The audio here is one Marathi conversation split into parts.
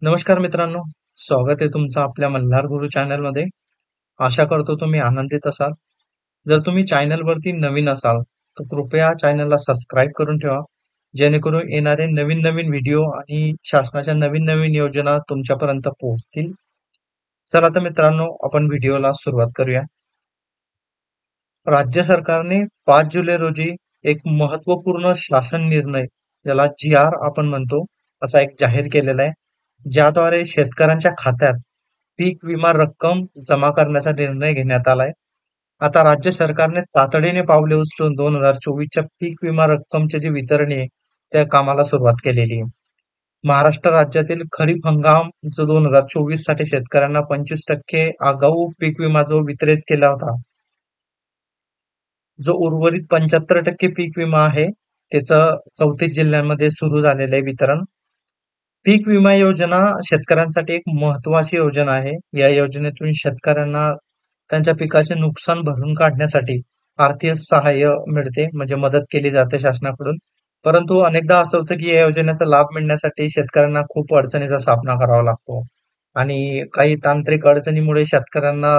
नमस्कार मित्रांनो, स्वागत आहे तुमचं आपल्या मल्हार गुरु चॅनलमध्ये. आशा करतो तुम्ही आनंदित असाल. जर तुम्ही चॅनलवरती नवीन असाल, तर कृपया चॅनलला सबस्क्राईब करून ठेवा. जेणेकरून येणारे नवीन-नवीन व्हिडिओ आणि शासनाच्या नवीन-नवीन योजना तुमच्यापर्यंत पोहोचतील. चला तर मित्रांनो, आपण व्हिडिओला सुरुवात करूया. राज्य सरकारने 5 जुलै रोजी एक महत्त्वपूर्ण शासन निर्णय, ज्याला जी-आर आपण म्हणतो, असा एक जाहीर केलेला आहे. ज्याद्वारे शेतकऱ्यांच्या खात्यात पीक विमा रक्कम जमा करण्याचा निर्णय घेण्यात आलाय. आता राज्य सरकारने तातडीने पावले उचलून 2024च्या पीक विमा रक्कमचे जे वितरण आहे, त्या कामाला सुरुवात केलेली आहे. महाराष्ट्र राज्यातील खरीप हंगाम जो 2024 साठी शेतकऱ्यांना 25% आगाऊ पीक विमा जो वितरित केला होता, जो उर्वरित 75% पीक विमा आहे, त्याचं 34 जिल्ह्यांमध्ये सुरू झालेलं आहे वितरण. पीक विमा योजना शेतकऱ्यांसाठी एक महत्त्वाची योजना आहे. या योजनेतून शेतकऱ्यांना त्यांच्या पिकाचे नुकसान भरून काढण्यासाठी आर्थिक सहाय्य मिळते, म्हणजे मदत केली जाते शासनाकडून. परंतु अनेकदा असं होतं, की या योजनेचा लाभ मिळण्यासाठी शेतकऱ्यांना खूप अडचणीचा सामना करावा लागतो आणि काही तांत्रिक अडचणीमुळे शेतकऱ्यांना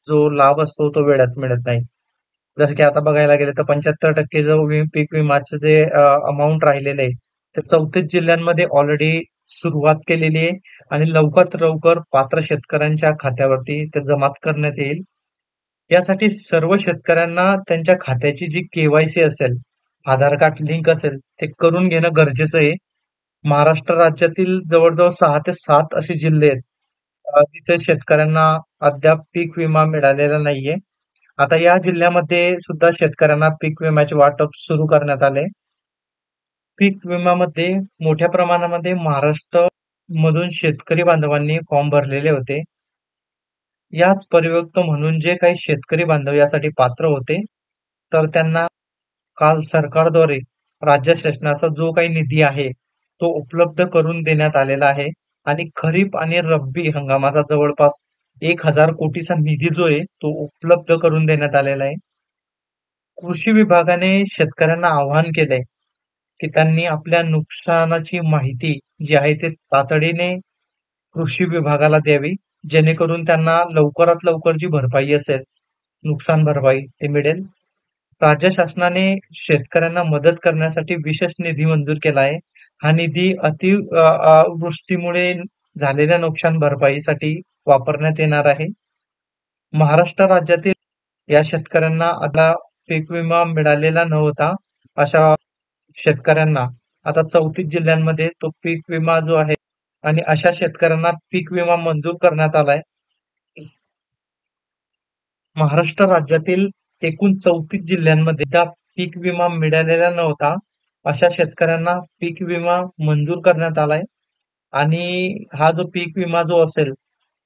जो लाभ असतो तो वेळेत मिळत नाही. जसं की आता बघायला गेलं तर 75% जो पीक विमाचं जे अमाउंट राहिलेलं आहे, ते 34 जिल्ह्यांमध्ये ऑलरेडी सुरुवात केलेली आहे आणि लवकरात लवकर पात्र शेतकऱ्यांच्या खात्यावरती ते जमा करण्यात येईल. यासाठी सर्व शेतकऱ्यांना त्यांच्या खात्याची जी के-वाय-सी असेल, आधार कार्ड लिंक असेल, ते करून घेणं गरजेचं आहे. महाराष्ट्र राज्यातील जवळ-जवळ 6 ते 7 असे जिल्हे आहेत, तिथे शेतकऱ्यांना अद्याप पीक विमा मिळालेला नाहीये. आता या जिल्ह्यामध्ये सुद्धा शेतकऱ्यांना पीक विम्याचे वाटप सुरू करण्यात आले. पीक विम्यामध्ये मोठ्या प्रमाणामध्ये महाराष्ट्र मधून शेतकरी बांधवांनी फॉर्म भरलेले होते. याच परिव्यक्त म्हणून जे काही शेतकरी बांधव यासाठी पात्र होते, तर त्यांना काल सरकारद्वारे राज्य शासनाचा जो काही निधी आहे, तो उपलब्ध करून देण्यात आलेला आहे आणि खरीप आणि रब्बी हंगामाचा जवळपास 1,000 कोटीचा निधी जो आहे, तो उपलब्ध करून देण्यात आलेला आहे. कृषी विभागाने शेतकऱ्यांना आवाहन केलंय, की त्यांनी आपल्या नुकसानाची माहिती जी आहे ते तातडीने कृषी विभागाला द्यावी, जेणेकरून त्यांना लवकरात लवकर जी भरपाई असेल, नुकसान भरपाई ते मिळेल. राज्य शासनाने शेतकऱ्यांना मदत करण्यासाठी विशेष निधी मंजूर केला आहे. हा निधी वृष्टीमुळे झालेल्या नुकसान भरपाईसाठी वापरण्यात येणार आहे. महाराष्ट्र राज्यातील या शेतकऱ्यांना आता पीक विमा मिळालेला नव्हता. अशा शेतकऱ्यांना आता 34 जिल्ह्यांमध्ये तो पीक विमा जो आहे आणि अशा शेतकऱ्यांना पीक विमा मंजूर करण्यात आलाय. महाराष्ट्र राज्यातील एकूण 34 जिल्ह्यांमध्ये त्या पीक विमा मिळालेला नव्हता. अशा शेतकऱ्यांना पीक विमा मंजूर करण्यात आलाय आणि हा जो पीक विमा जो असेल,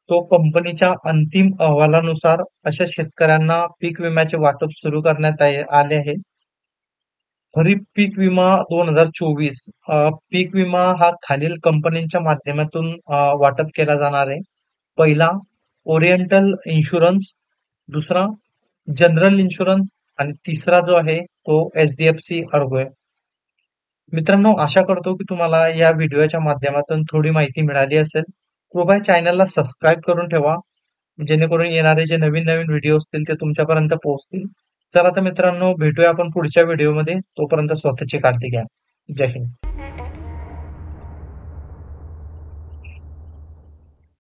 तो कंपनीच्या अंतिम अहवालानुसार अशा शेतकऱ्यांना पीक विम्याचे वाटप सुरू करण्यात आले आहे. खरीप पीक विमा 2024 पीक विमा हा खालील कंपन्यांच्या माध्यमातून वाटप केला जाणार आहे. पहिला ओरिएंटल इन्शुरन्स, दुसरा जनरल इन्शुरन्स आणि तिसरा जो आहे तो एच-डी-एफ-सी अर्गो आहे. मित्रांनो, आशा करतो की तुम्हाला या व्हिडिओच्या माध्यमातून थोडी माहिती मिळाली असेल. कृपया चॅनलला सबस्क्राईब करून ठेवा, जेणेकरून येणारे जे नवीन-नवीन व्हिडिओ असतील ते तुमच्यापर्यंत पोहोचतील. चला तर मित्रांनो, भेटूया आपण पुढच्या व्हिडिओमध्ये. तोपर्यंत स्वतःची काळजी घ्या. जय हिंद.